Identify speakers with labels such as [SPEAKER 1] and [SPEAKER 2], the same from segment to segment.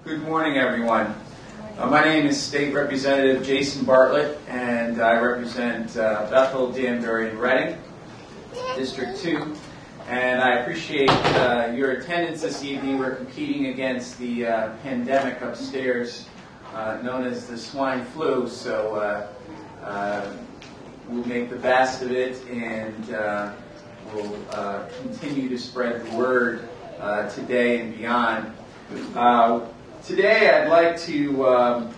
[SPEAKER 1] Good morning, everyone. My name is State Representative Jason Bartlett, and I represent Bethel, Danbury, and Reading, District 2. And I appreciate your attendance this evening. We're competing against the pandemic upstairs known as the swine flu, so we'll make the best of it, and we'll continue to spread the word today and beyond. Today I'd like to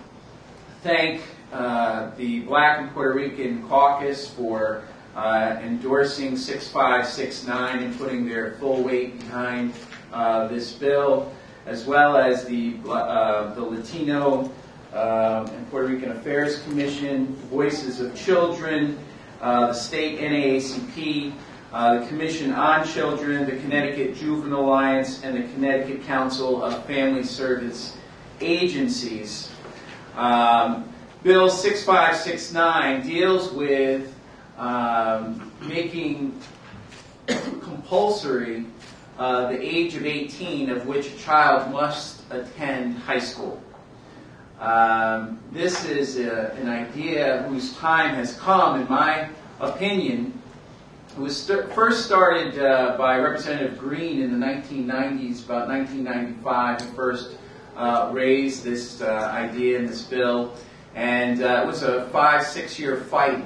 [SPEAKER 1] thank the Black and Puerto Rican Caucus for endorsing 6569 and putting their full weight behind this bill, as well as the Latino and Puerto Rican Affairs Commission, Voices of Children, the State NAACP, the Commission on Children, the Connecticut Juvenile Alliance, and the Connecticut Council of Family Service Agencies. Bill 6569 deals with making compulsory the age of 18 of which a child must attend high school. This is an idea whose time has come, in my opinion. It was first started by Representative Green in the 1990s, about 1995, he first raised this idea in this bill, and it was a 5-6 year fight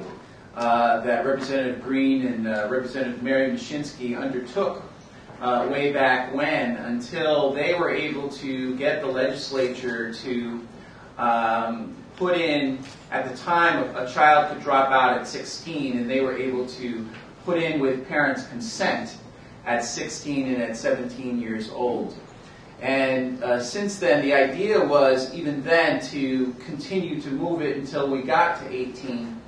[SPEAKER 1] that Representative Green and Representative Mary Mashinsky undertook way back when, until they were able to get the legislature to put in, at the time a child could drop out at 16, and they were able to put in with parents' consent at 16 and at 17 years old. And since then, the idea was, even then, to continue to move it until we got to 18.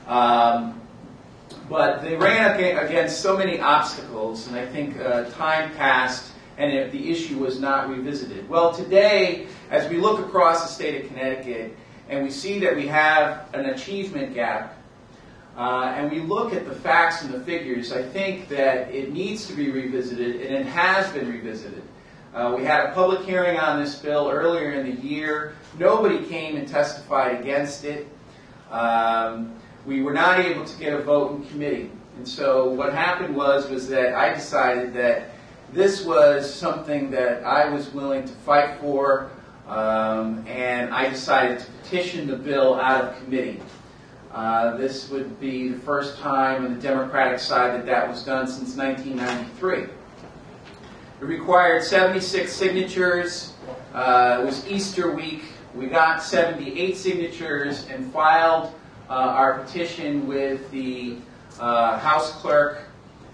[SPEAKER 1] But they ran against so many obstacles, and I think time passed and the issue was not revisited. Well, today, as we look across the state of Connecticut, and we see that we have an achievement gap, and we look at the facts and the figures, I think that it needs to be revisited, and it has been revisited. We had a public hearing on this bill earlier in the year. Nobody came and testified against it. We were not able to get a vote in committee. And so what happened was that I decided that this was something that I was willing to fight for, and I decided to petition the bill out of committee. This would be the first time on the Democratic side that was done since 1993. It required 76 signatures. It was Easter week. We got 78 signatures and filed our petition with the House Clerk,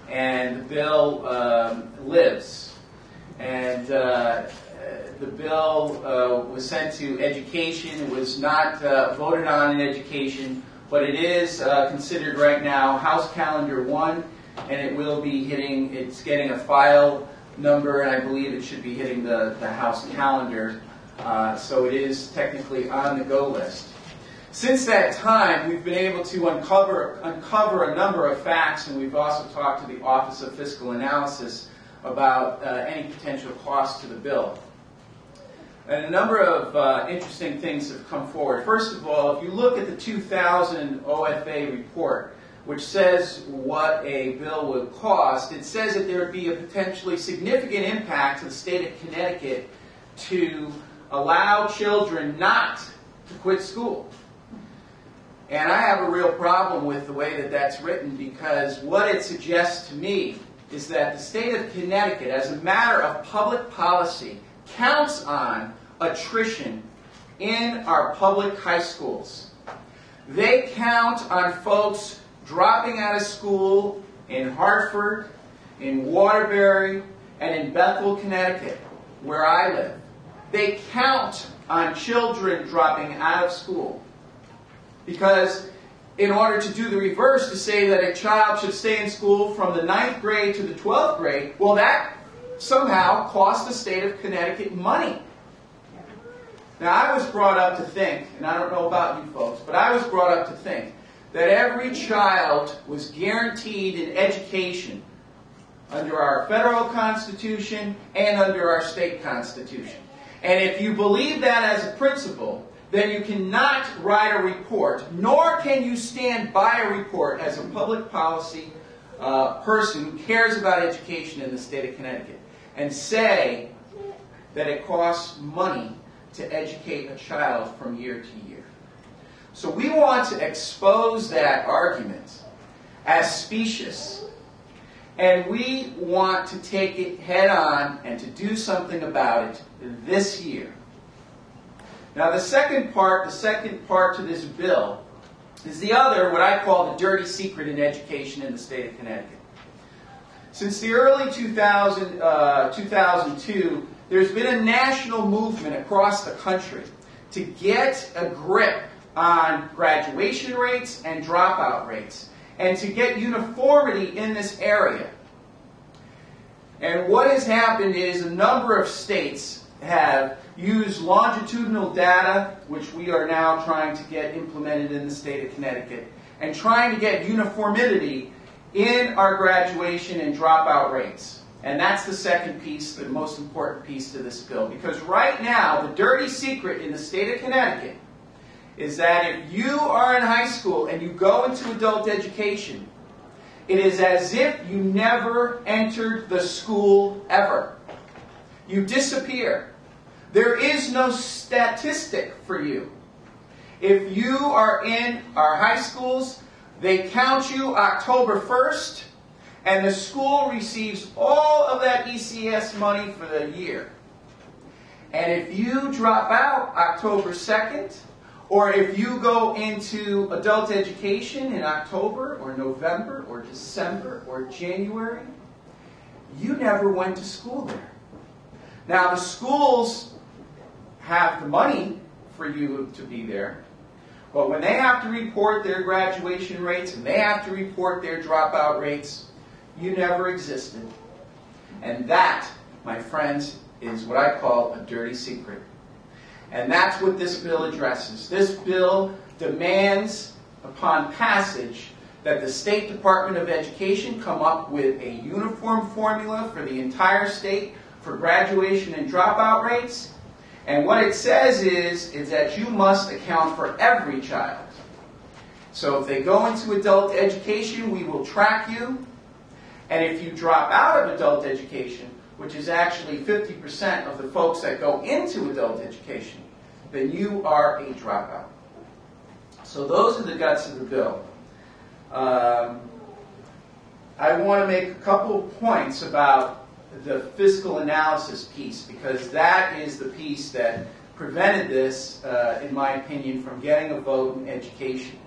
[SPEAKER 1] and the bill lives. And the bill was sent to education. It was not voted on in education, but it is considered right now House Calendar 1, and it will be hitting, it's getting a file number, and I believe it should be hitting the House calendar, so it is technically on the go list. Since that time, we've been able to uncover a number of facts, and we've also talked to the Office of Fiscal Analysis about any potential cost to the bill. And a number of interesting things have come forward. First of all, if you look at the 2000 OFA report, which says what a bill would cost, it says that there would be a potentially significant impact to the state of Connecticut to allow children not to quit school. And I have a real problem with the way that that's written, because what it suggests to me is that the state of Connecticut, as a matter of public policy, counts on attrition in our public high schools. They count on folks dropping out of school in Hartford, in Waterbury, and in Bethel, Connecticut, where I live. They count on children dropping out of school, because in order to do the reverse, to say that a child should stay in school from the 9th grade to the 12th grade, well, that somehow costs the state of Connecticut money. Now, I was brought up to think, and I don't know about you folks, but I was brought up to think that every child was guaranteed an education under our federal constitution and under our state constitution. And if you believe that as a principle, then you cannot write a report, nor can you stand by a report as a public policy person who cares about education in the state of Connecticut and say that it costs money to educate a child from year to year. So we want to expose that argument as specious, and we want to take it head on and to do something about it this year. Now the second part to this bill is the other, what I call the dirty secret in education in the state of Connecticut. Since the early 2002, there's been a national movement across the country to get a grip on graduation rates and dropout rates, and to get uniformity in this area. And what has happened is a number of states have used longitudinal data, which we are now trying to get implemented in the state of Connecticut, and trying to get uniformity in our graduation and dropout rates. And that's the second piece, the most important piece to this bill. Because right now, the dirty secret in the state of Connecticut is that if you are in high school and you go into adult education, it is as if you never entered the school ever. You disappear. There is no statistic for you. If you are in our high schools, they count you October 1st, and the school receives all of that ECS money for the year. And if you drop out October 2nd, or if you go into adult education in October, or November, or December, or January, you never went to school there. Now, the schools have the money for you to be there, but when they have to report their graduation rates and they have to report their dropout rates, you never existed. And that, my friends, is what I call a dirty secret. And that's what this bill addresses. This bill demands, upon passage, that the State Department of Education come up with a uniform formula for the entire state for graduation and dropout rates. And what it says is that you must account for every child. So if they go into adult education, we will track you. And if you drop out of adult education, which is actually 50% of the folks that go into adult education, then you are a dropout. So those are the guts of the bill. I want to make a couple of points about the fiscal analysis piece, because that is the piece that prevented this, in my opinion, from getting a vote in education.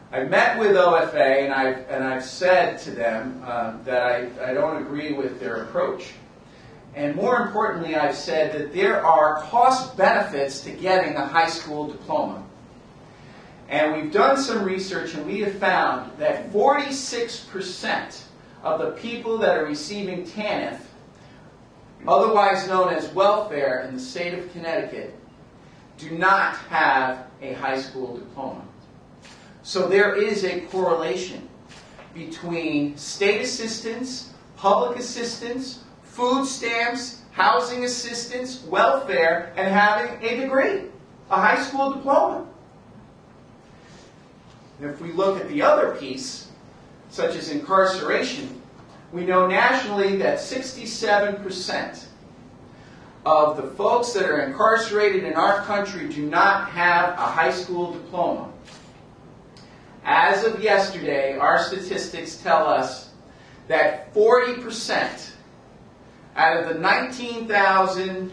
[SPEAKER 1] I met with OFA, and I've said to them that I don't agree with their approach. And more importantly, I've said that there are cost benefits to getting a high school diploma. And we've done some research, and we have found that 46% of the people that are receiving TANF, otherwise known as welfare in the state of Connecticut, do not have a high school diploma. So there is a correlation between state assistance, public assistance, food stamps, housing assistance, welfare, and having a degree, a high school diploma. And if we look at the other piece, such as incarceration, we know nationally that 67% of the folks that are incarcerated in our country do not have a high school diploma. As of yesterday, our statistics tell us that 40% out of the 19,000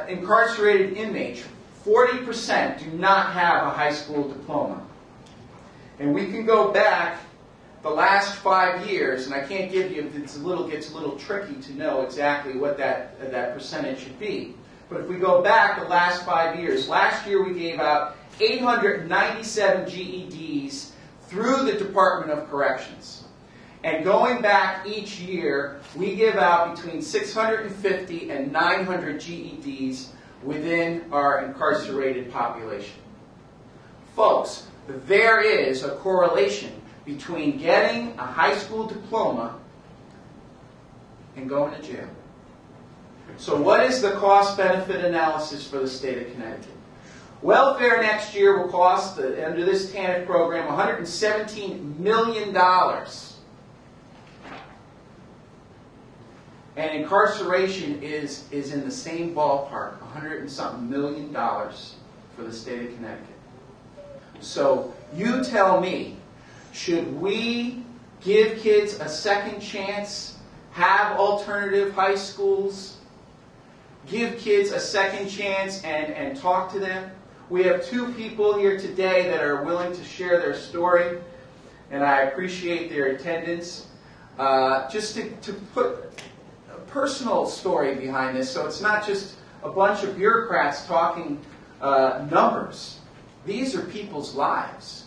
[SPEAKER 1] incarcerated inmates, 40% do not have a high school diploma. And we can go back the last 5 years, and I can't give you, gets a little tricky to know exactly what that percentage should be. But if we go back the last 5 years, last year we gave out 897 GEDs through the Department of Corrections. And going back each year, we give out between 650 and 900 GEDs within our incarcerated population. Folks, there is a correlation between getting a high school diploma and going to jail. So what is the cost-benefit analysis for the state of Connecticut? Welfare next year will cost, under this TANF program, $117 million. And incarceration is in the same ballpark, $100 and something million for the state of Connecticut. So you tell me, should we give kids a second chance, have alternative high schools, give kids a second chance and talk to them? We have two people here today that are willing to share their story, and I appreciate their attendance. Just to put a personal story behind this, so it's not just a bunch of bureaucrats talking numbers. These are people's lives.